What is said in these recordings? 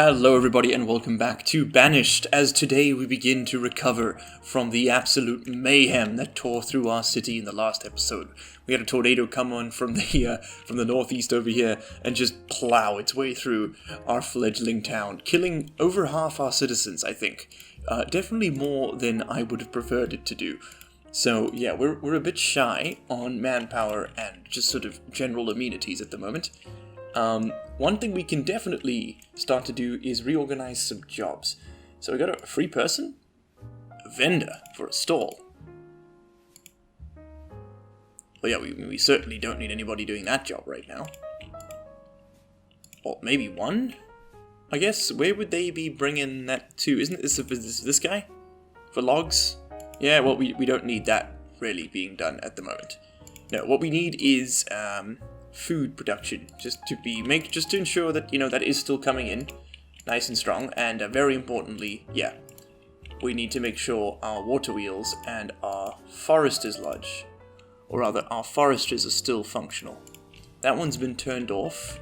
Hello everybody and welcome back to Banished, as today we begin to recover from the absolute mayhem that tore through our city in the last episode. We had a tornado come on from the northeast over here and just plow its way through our fledgling town, killing over half our citizens, I think. Definitely more than I would have preferred it to do. So yeah, we're a bit shy on manpower and just sort of general amenities at the moment. One thing we can definitely start to do is reorganize some jobs. So we got a free person, a vendor for a stall. Well, yeah, we certainly don't need anybody doing that job right now. Or maybe one? I guess, where would they be bringing that to? Isn't this guy? For logs? Yeah, well, we don't need that really being done at the moment. No, what we need is, food production, just to ensure that, that is still coming in nice and strong, and very importantly, yeah, we need to make sure our water wheels and our forester's lodge, or rather our foresters, are still functional. That one's been turned off.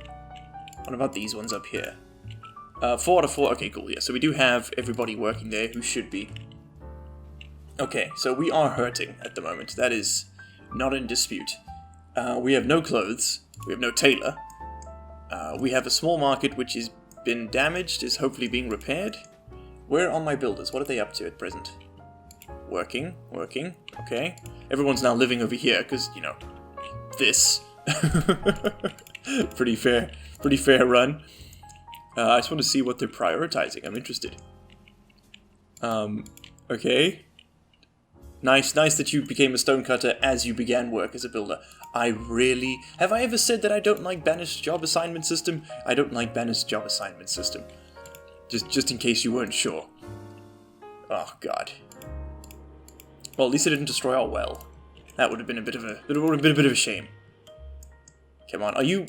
What about these ones up here? 4 out of 4, okay, cool, yeah, so we do have everybody working there who should be. Okay, so we are hurting at the moment, that is not in dispute. We have no clothes, we have no tailor, we have a small market which has been damaged, is hopefully being repaired. Where are my builders? What are they up to at present? Working, okay. Everyone's now living over here, because, this. Pretty fair run. I just want to see what they're prioritizing, I'm interested. Okay. Nice that you became a stonecutter as you began work as a builder. Have I ever said that I don't like Banished job assignment system? I don't like Banished job assignment system. Just in case you weren't sure. Oh god. Well, at least it didn't destroy our well. That would have been a bit of a shame. Come on, are you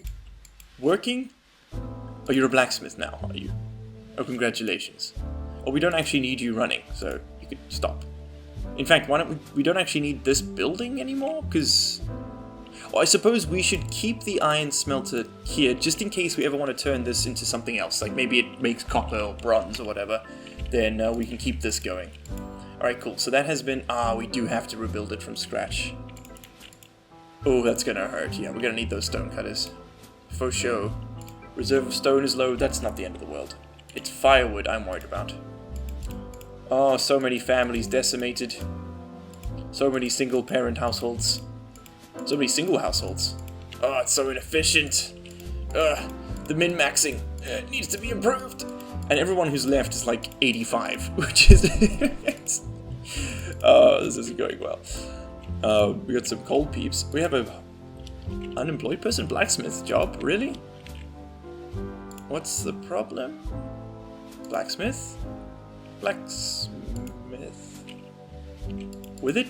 working? Oh, you're a blacksmith now, are you? Oh, congratulations. Oh, we don't actually need you running, so you could stop. In fact, why don't we don't actually need this building anymore, because... Well, I suppose we should keep the iron smelter here, just in case we ever want to turn this into something else, like maybe it makes copper or bronze or whatever, then we can keep this going. Alright, cool, so that has been... we do have to rebuild it from scratch. Oh, that's gonna hurt, yeah, we're gonna need those stone cutters. For sure. Reserve of stone is low, that's not the end of the world. It's firewood I'm worried about. Oh, so many families decimated. So many single-parent households. So many single households. Oh, it's so inefficient. The min-maxing needs to be improved. And everyone who's left is like 85, which is... Oh, this isn't going well. We got some cold peeps. We have a unemployed person blacksmith job, really? What's the problem? Blacksmith? With it?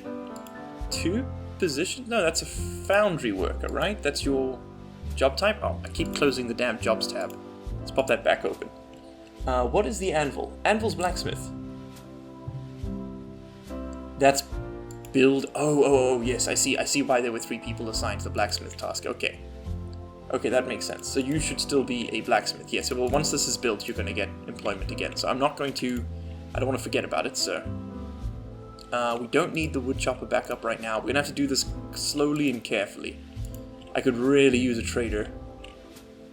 2 positions? No, that's a foundry worker, right? That's your job type? Oh, I keep closing the damn jobs tab. Let's pop that back open. What is the anvil? Anvil's blacksmith. That's build... Oh, yes, I see why there were 3 people assigned to the blacksmith task. Okay, that makes sense. So you should still be a blacksmith. Yes, well, once this is built, you're going to get employment again. So I'm not going to... I don't want to forget about it, so... we don't need the wood chopper back up right now. We're going to have to do this slowly and carefully. I could really use a trader.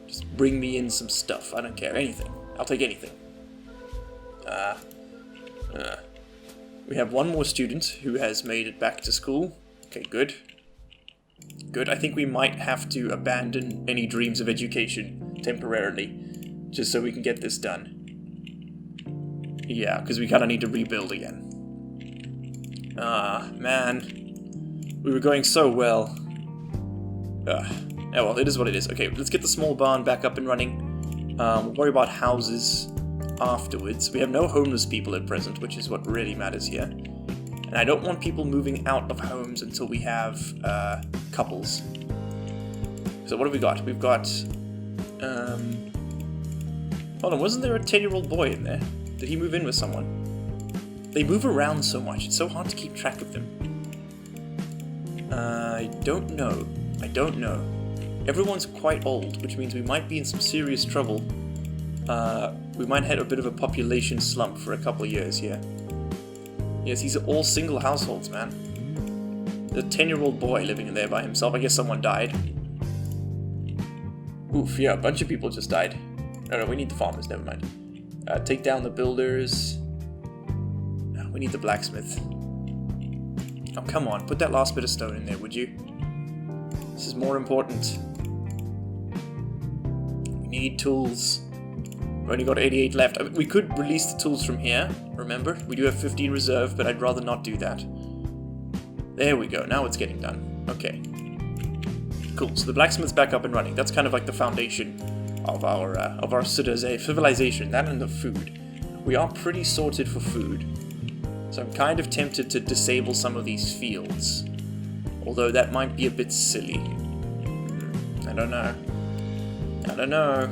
Just bring me in some stuff. I don't care. Anything. I'll take anything. We have one more student who has made it back to school. Okay, good. Good. I think we might have to abandon any dreams of education temporarily, just so we can get this done. Yeah, because we kind of need to rebuild again. Man. We were going so well. Oh well, it is what it is. Okay, let's get the small barn back up and running. We'll worry about houses afterwards. We have no homeless people at present, which is what really matters here. And I don't want people moving out of homes until we have couples. So what have we got? We've got... Hold on, wasn't there a 10-year-old boy in there? Did he move in with someone? They move around so much, it's so hard to keep track of them. I don't know. Everyone's quite old, which means we might be in some serious trouble We might hit a bit of a population slump for a couple of years here. Yes, these are all single households, man. There's a 10-year-old boy living in there by himself. I guess someone died. Oof, yeah, a bunch of people just died. No, we need the farmers, never mind. Take down the builders. No, we need the blacksmith. Oh, come on, put that last bit of stone in there, would you? This is more important. We need tools. We've only got 88 left. I mean, we could release the tools from here, remember? We do have 15 reserve, but I'd rather not do that. There we go, now it's getting done. Okay. Cool, so the blacksmith's back up and running. That's kind of like the foundation of our civilization, that and the food. We are pretty sorted for food. So I'm kind of tempted to disable some of these fields. Although that might be a bit silly. I don't know. I don't know.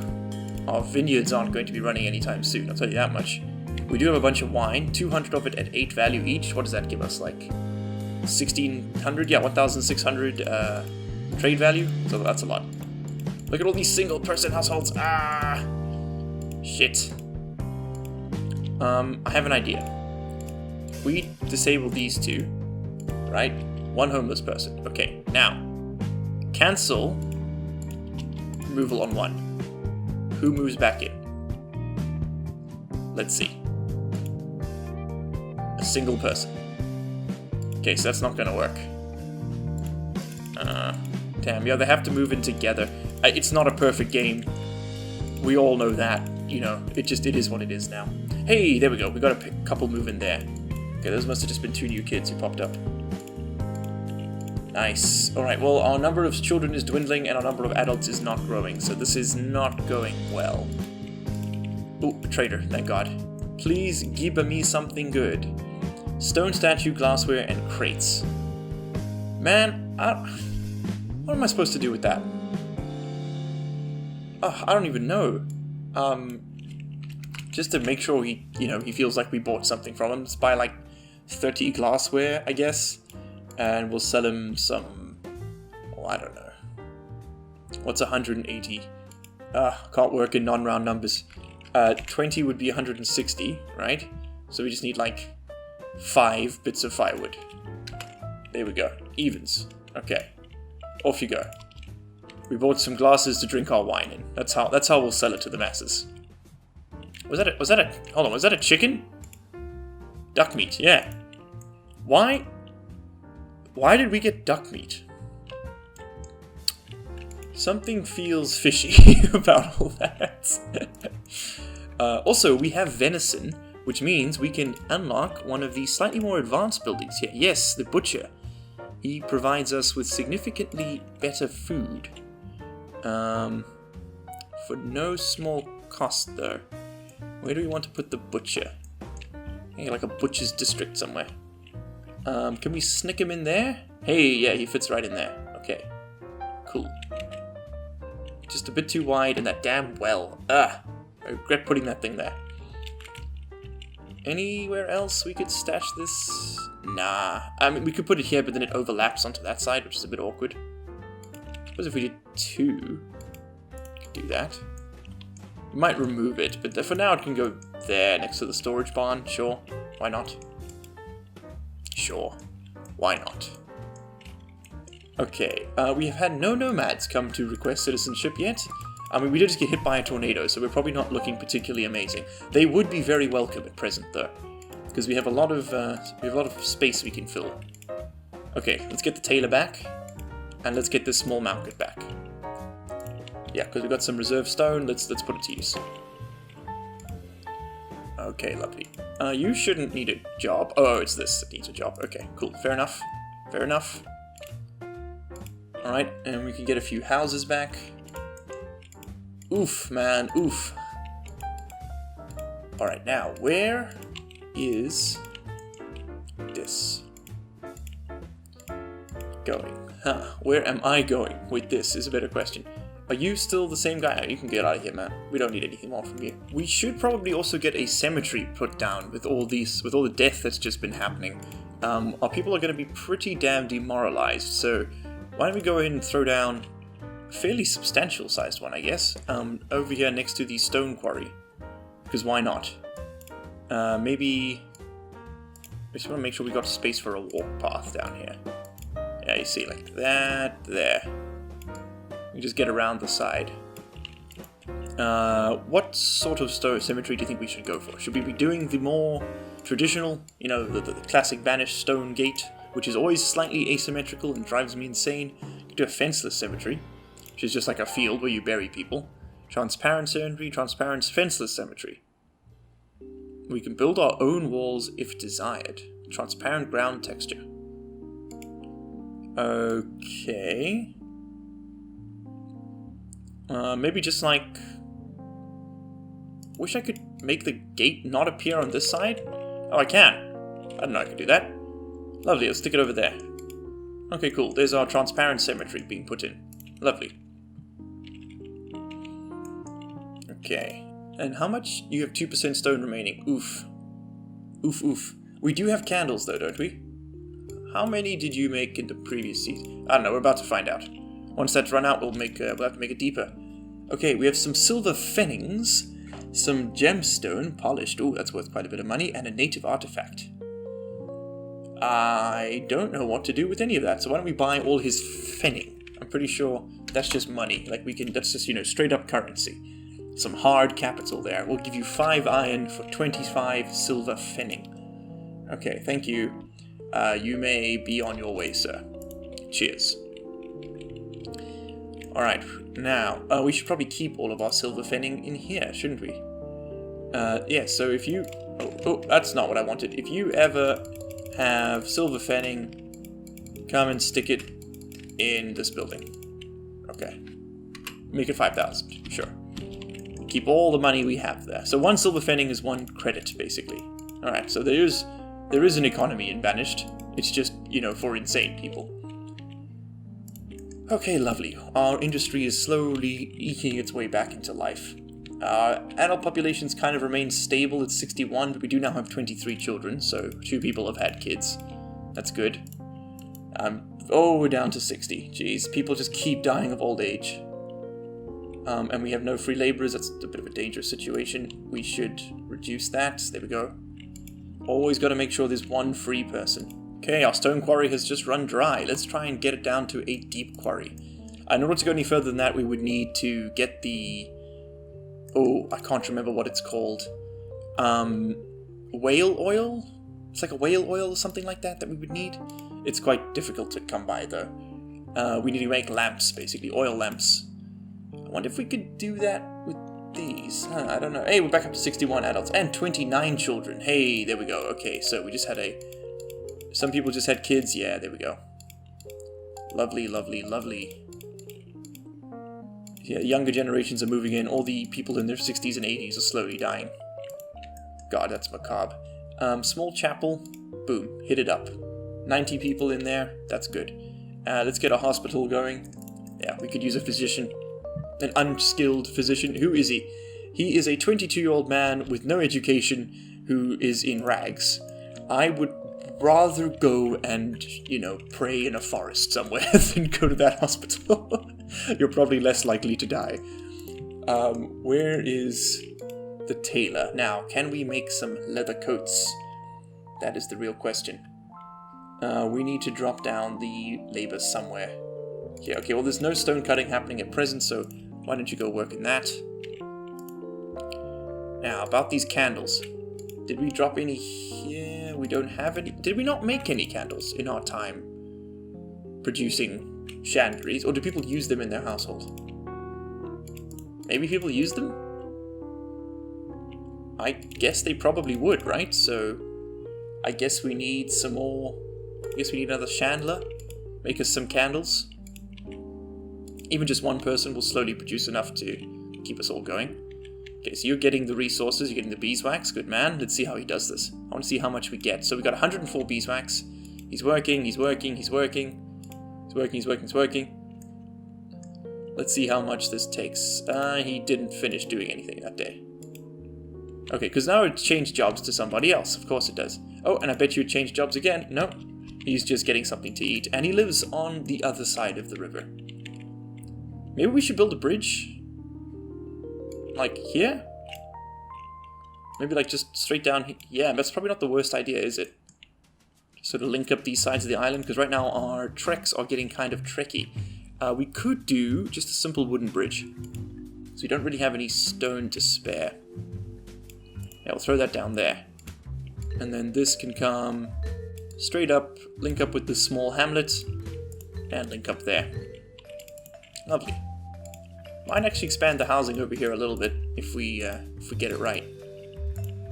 Our vineyards aren't going to be running anytime soon, I'll tell you that much. We do have a bunch of wine, 200 of it at 8 value each. What does that give us, like 1,600? Yeah, 1,600 trade value, so that's a lot. Look at all these single person households. Ah! Shit. I have an idea. We disable these two, right? One homeless person. Okay, now, cancel removal on one. Who moves back in? Let's see. A single person. Okay, so that's not gonna work. Damn, yeah, they have to move in together. It's not a perfect game. We all know that. You know, it is what it is now. Hey, there we go. We got a couple move in there. Okay, those must have just been 2 new kids who popped up. Nice. Alright, well, our number of children is dwindling and our number of adults is not growing, so this is not going well. Oh, a trader, thank God. Please give me something good. Stone statue, glassware, and crates. Man, what am I supposed to do with that? Oh, I don't even know. Just to make sure he feels like we bought something from him. Let's buy like 30 glassware, I guess. And we'll sell him some, oh, I don't know. What's 180? Can't work in non-round numbers. 20 would be 160, right? So we just need like 5 bits of firewood. There we go. Evens. Okay. Off you go. We bought some glasses to drink our wine in. That's how we'll sell it to the masses. Was that a chicken? Duck meat, yeah. Why did we get duck meat? Something feels fishy about all that. Also, we have venison, which means we can unlock one of these slightly more advanced buildings here. Yes, the butcher. He provides us with significantly better food. For no small cost, though. Where do we want to put the butcher? Maybe like a butcher's district somewhere. Can we snick him in there? Hey, yeah, he fits right in there. Okay. Cool. Just a bit too wide and that damn well. I regret putting that thing there. Anywhere else we could stash this? Nah. I mean, we could put it here, but then it overlaps onto that side, which is a bit awkward. I suppose if we did 2, we could do that. We might remove it, but for now it can go there next to the storage barn. Sure. Why not? Sure. Why not? Okay, we have had no nomads come to request citizenship yet. I mean, we did just get hit by a tornado, so we're probably not looking particularly amazing. They would be very welcome at present, though, because we have a lot of space we can fill. Okay, let's get the tailor back, and let's get this small market back. Yeah, because we've got some reserve stone. Let's put it to use. Okay, lovely. You shouldn't need a job. Oh, it's this that needs a job. Okay, cool. Fair enough. Fair enough. Alright, and we can get a few houses back. Oof, man. Oof. Alright, now, where is this going? Huh, where am I going with this is a better question. Are you still the same guy? You can get out of here, man. We don't need anything more from you. We should probably also get a cemetery put down with all the death that's just been happening. Our people are going to be pretty damn demoralized, so why don't we go ahead and throw down a fairly substantial sized one, I guess, over here next to the stone quarry. Because why not? Maybe... I just want to make sure we got space for a walk path down here. Yeah, you see, like that, there. We just get around the side. What sort of symmetry do you think we should go for? Should we be doing the more traditional, you know, the classic Banished stone gate, which is always slightly asymmetrical and drives me insane? We could do a fenceless symmetry, which is just like a field where you bury people. Transparent symmetry, transparent fenceless symmetry. We can build our own walls if desired. Transparent ground texture. Okay. Maybe just like... Wish I could make the gate not appear on this side. Oh, I can. I didn't know I could do that. Lovely, let's stick it over there. Okay, cool. There's our transparent symmetry being put in. Lovely. Okay. And how much? You have 2% stone remaining. Oof. Oof, oof. We do have candles, though, don't we? How many did you make in the previous season? I don't know, we're about to find out. Once that's run out, we'll have to make it deeper. Okay, we have some silver fennings, some gemstone, polished, oh, that's worth quite a bit of money, and a native artifact. I don't know what to do with any of that, so why don't we buy all his fenning? I'm pretty sure that's just money, like we can, that's just, you know, straight up currency. Some hard capital there. We'll give you 5 iron for 25 silver fenning. Okay, thank you. You may be on your way, sir. Cheers. Alright, now, we should probably keep all of our silver fenning in here, shouldn't we? Yeah, so if you... Oh, that's not what I wanted. If you ever have silver fenning, come and stick it in this building. Okay. Make it 5,000, sure. Keep all the money we have there. So 1 silver fenning is 1 credit, basically. Alright, so there is an economy in Banished. It's just, you know, for insane people. Okay, lovely. Our industry is slowly eking its way back into life. Adult populations kind of remain stable at 61, but we do now have 23 children, so 2 people have had kids. That's good. Oh, we're down to 60. Jeez, people just keep dying of old age. And we have no free laborers. That's a bit of a dangerous situation. We should reduce that. There we go. Always got to make sure there's 1 free person. Okay, our stone quarry has just run dry. Let's try and get it down to a deep quarry. In order to go any further than that, we would need to get the... Oh, I can't remember what it's called. Whale oil? It's like a whale oil or something like that we would need. It's quite difficult to come by, though. We need to make lamps, basically. Oil lamps. I wonder if we could do that with these. I don't know. Hey, we're back up to 61 adults and 29 children. Hey, there we go. Okay, so we just had a... Some people just had kids. Yeah, there we go. Lovely, lovely, lovely. Yeah, younger generations are moving in. All the people in their 60s and 80s are slowly dying. God, that's macabre. Small chapel. Boom. Hit it up. 90 people in there. That's good. Let's get a hospital going. Yeah, we could use a physician. An unskilled physician. Who is he? He is a 22-year-old man with no education who is in rags. I would rather go and, you know, pray in a forest somewhere than go to that hospital. You're probably less likely to die. Where is the tailor? Now, can we make some leather coats? That is the real question. We need to drop down the labor somewhere. Yeah, okay, well there's no stone cutting happening at present, so why don't you go work in that? Now, about these candles. Did we drop any here? We don't have any. Did we not make any candles in our time producing chandeliers? Or do people use them in their household? Maybe people use them? I guess they probably would, right? So, I guess we need some more... I guess we need another chandler. Make us some candles. Even just 1 person will slowly produce enough to keep us all going. Okay, so you're getting the resources, you're getting the beeswax. Good man. Let's see how he does this. I want to see how much we get. So we got 104 beeswax. He's working, he's working, he's working. He's working, he's working, he's working. Let's see how much this takes. He didn't finish doing anything that day. Okay, because now it's changed jobs to somebody else. Of course it does. Oh, and I bet you it changed jobs again. No. He's just getting something to eat. And he lives on the other side of the river. Maybe we should build a bridge? Like here? Maybe like just straight down. Yeah, that's probably not the worst idea, is it? Sort of link up these sides of the island, because right now our treks are getting kind of tricky. We could do just a simple wooden bridge. So we don't really have any stone to spare. Yeah, we'll throw that down there. And then this can come straight up, link up with the small hamlet, and link up there. Lovely. Might actually expand the housing over here a little bit if we get it right.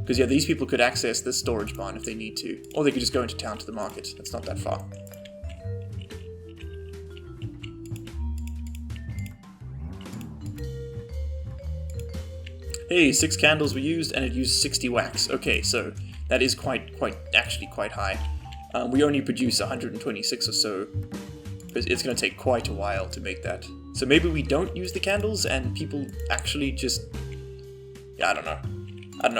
Because yeah, these people could access this storage barn if they need to. Or they could just go into town to the market. That's not that far. Hey, 6 candles were used and it used 60 wax. Okay, so that is actually quite high. We only produce 126 or so. It's going to take quite a while to make that. So maybe we don't use the candles and people actually just... Yeah, I don't know.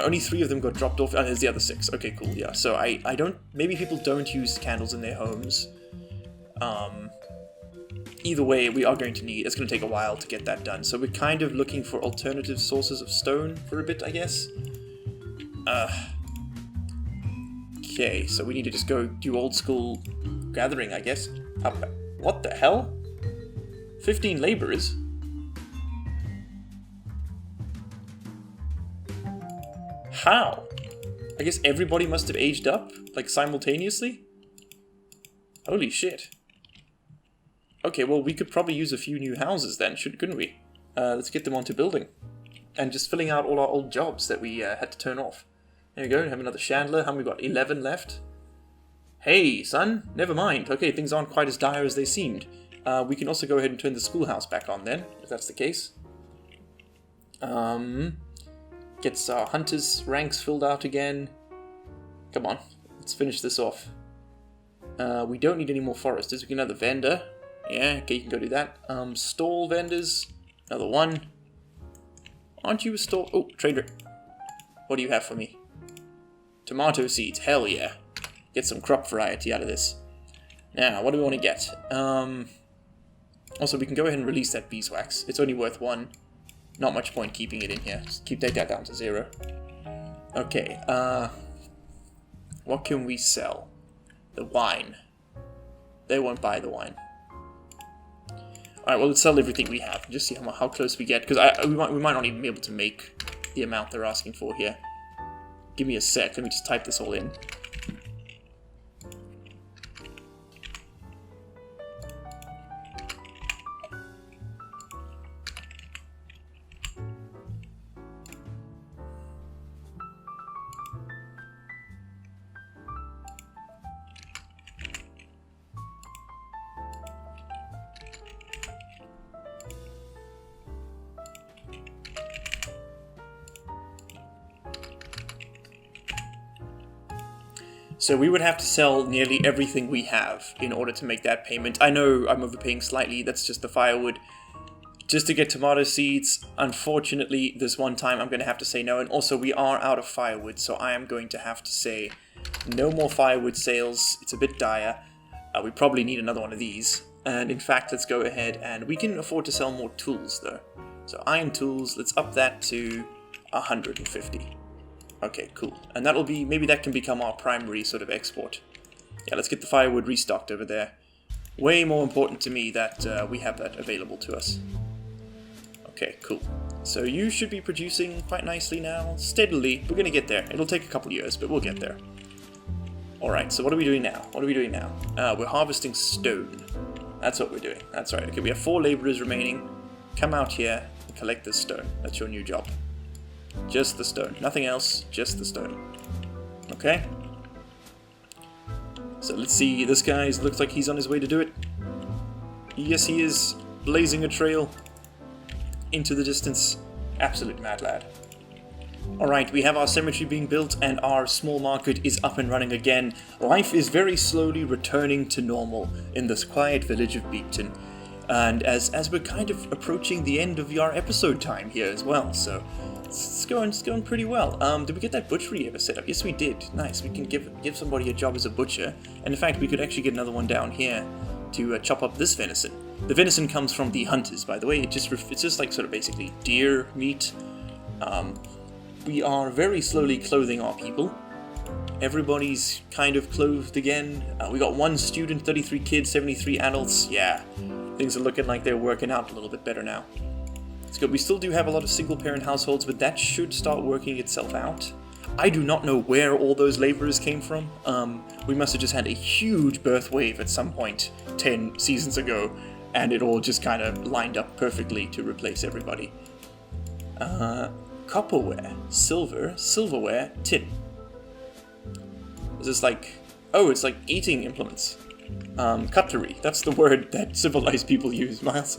Only 3 of them got dropped off. Oh, there's the other 6. Okay, cool, yeah. So I don't... Maybe people don't use candles in their homes. Either way, we are going to need... It's going to take a while to get that done. So we're kind of looking for alternative sources of stone for a bit, I guess. Okay, so we need to just go do old school gathering, I guess. What the hell? 15 laborers? How? I guess everybody must have aged up, like, simultaneously? Holy shit. Okay, well, we could probably use a few new houses then, couldn't we? Let's get them onto building. And just filling out all our old jobs that we had to turn off. There we go, have another chandler. How many we got? 11 left? Hey, son, never mind. Okay, things aren't quite as dire as they seemed. We can also go ahead and turn the schoolhouse back on then, if that's the case. Gets our hunters' ranks filled out again. Come on, let's finish this off. We don't need any more foresters. We can have the vendor. Yeah, okay, you can go do that. Stall vendors. Another one. Aren't you a stall? Oh, trader. What do you have for me? Tomato seeds. Hell yeah. Get some crop variety out of this. Now, what do we want to get? Also, we can go ahead and release that beeswax. It's only worth 1. Not much point keeping it in here. Just take that down to 0. Okay, what can we sell? The wine. They won't buy the wine. Alright, well, let's sell everything we have. Just see how close we get. Because we might not even be able to make the amount they're asking for here. Give me a sec. Let me just type this all in. So we would have to sell nearly everything we have in order to make that payment. I know I'm overpaying slightly, that's just the firewood. Just to get tomato seeds, unfortunately, this one time I'm going to have to say no. And also, we are out of firewood, so I am going to have to say no more firewood sales. It's a bit dire. We probably need another one of these. And in fact, let's go ahead and we can afford to sell more tools, though. So iron tools, let's up that to 150. Okay, cool. And that'll be, maybe that can become our primary sort of export. Yeah, let's get the firewood restocked over there. Way more important to me that we have that available to us. Okay, cool. So you should be producing quite nicely now, steadily. We're going to get there. It'll take a couple years, but we'll get there. Alright, so what are we doing now? We're harvesting stone. That's what we're doing. That's right. Okay, we have 4 laborers remaining. Come out here and collect this stone. That's your new job. Just the stone. Nothing else, just the stone. Okay? So let's see. This guy looks like he's on his way to do it. Yes, he is. Blazing a trail into the distance. Absolute mad lad. Alright, we have our cemetery being built and our small market is up and running again. Life is very slowly returning to normal in this quiet village of Beepton. And as we're kind of approaching the end of our episode time here as well, so it's going pretty well. Did we get that butchery ever set up? Yes, we did. Nice. We can give somebody a job as a butcher. And in fact, we could actually get another one down here to chop up this venison. The venison comes from the hunters, by the way. It's just like sort of basically deer meat. we are very slowly clothing our people. Everybody's kind of clothed again. We got 1 student, 33 kids, 73 adults. Yeah, things are looking like they're working out a little bit better now. It's good. We still do have a lot of single-parent households, but that should start working itself out. I do not know where all those laborers came from. We must have just had a huge birth wave at some point 10 seasons ago, and it all just kind of lined up perfectly to replace everybody. Copperware, silverware, tin. Is this like... Oh, it's like eating implements. Cutlery, that's the word that civilized people use, Miles.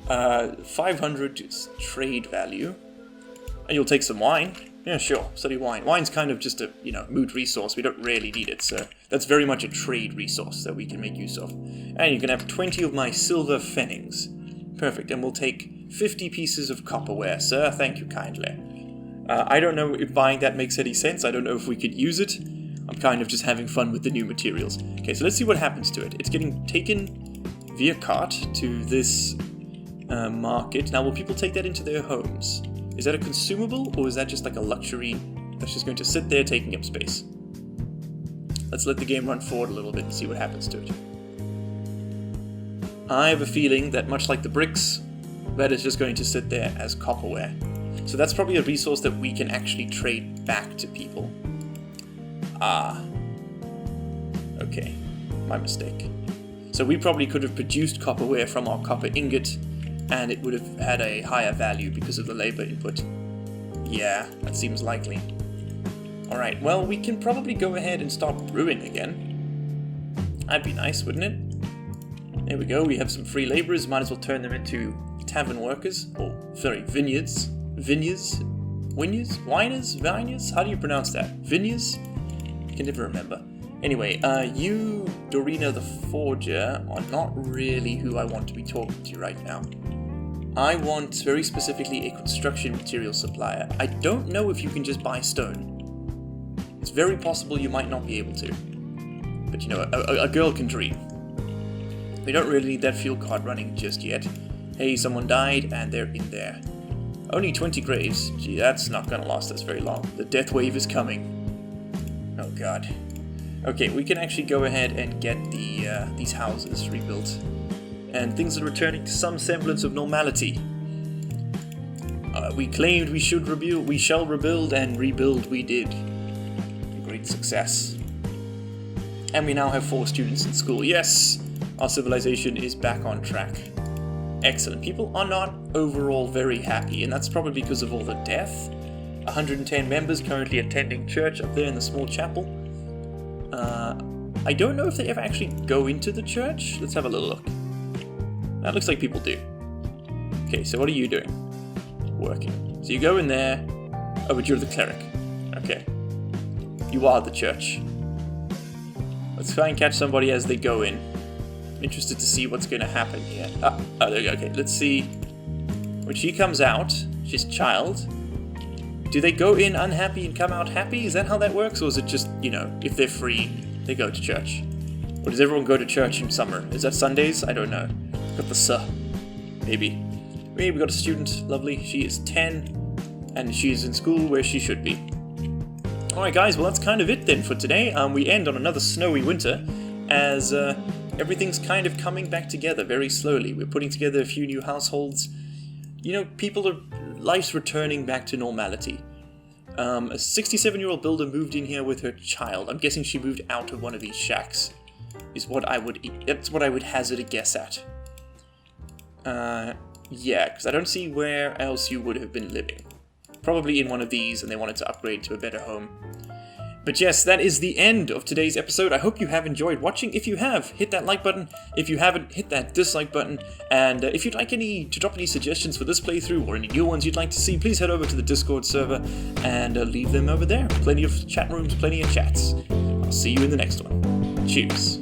500 trade value. And you'll take some wine. Yeah, sure, study wine. Wine's kind of just a, mood resource. We don't really need it, so that's very much a trade resource that we can make use of. And you can have 20 of my silver pfennigs. Perfect, and we'll take 50 pieces of copperware, sir. Thank you kindly. I don't know if buying that makes any sense. I don't know if we could use it. I'm kind of just having fun with the new materials. Okay, so let's see what happens to it. It's getting taken via cart to this market. Now, will people take that into their homes? Is that a consumable, or is that just like a luxury that's just going to sit there taking up space? Let's let the game run forward a little bit and see what happens to it. I have a feeling that much like the bricks, that is just going to sit there as copperware. So that's probably a resource that we can actually trade back to people. Ah. Okay, my mistake. So we probably could have produced copperware from our copper ingot, and it would have had a higher value because of the labor input. Yeah, that seems likely. Alright, well, we can probably go ahead and start brewing again. That'd be nice, wouldn't it? There we go, we have some free laborers, might as well turn them into tavern workers, or, sorry, vineyards? Vineyards? How do you pronounce that? Vineyards? I can never remember. Anyway, you, Dorina the Forger, are not really who I want to be talking to right now. I want, very specifically, a construction material supplier. I don't know if you can just buy stone. It's very possible you might not be able to. But a girl can dream. We don't really need that fuel card running just yet. Hey, someone died, and they're in there. Only 20 graves. Gee, that's not gonna last us very long. The death wave is coming. Oh god. Okay, we can actually go ahead and get these houses rebuilt. And things are returning to some semblance of normality. We claimed we should rebuild, we shall rebuild, and rebuild we did. Great success. And we now have 4 students in school. Yes! Our civilization is back on track. Excellent. People are not overall very happy, and that's probably because of all the death. 110 members currently attending church up there in the small chapel. I don't know if they ever actually go into the church. Let's have a little look. That looks like people do. Okay, so what are you doing? Working. So you go in there. Oh, but you're the cleric. Okay. You are the church. Let's try and catch somebody as they go in. I'm interested to see what's going to happen here. Oh, there you go. Okay, let's see. When she comes out, she's a child. Do they go in unhappy and come out happy? Is that how that works? Or is it just, if they're free, they go to church? Or does everyone go to church in summer? Is that Sundays? I don't know. Got the maybe. Hey, we got a student. Lovely. She is 10. And she's in school where she should be. Alright guys, well that's kind of it then for today. We end on another snowy winter. As everything's kind of coming back together very slowly. We're putting together a few new households. Life's returning back to normality. A 67-year-old builder moved in here with her child. I'm guessing she moved out of one of these shacks. That's what I would hazard a guess at. Yeah, because I don't see where else you would have been living. Probably in one of these, and they wanted to upgrade to a better home. But yes, that is the end of today's episode. I hope you have enjoyed watching. If you have, hit that like button. If you haven't, hit that dislike button. And if you'd like to drop any suggestions for this playthrough or any new ones you'd like to see, please head over to the Discord server and leave them over there. Plenty of chat rooms, plenty of chats. I'll see you in the next one. Cheers.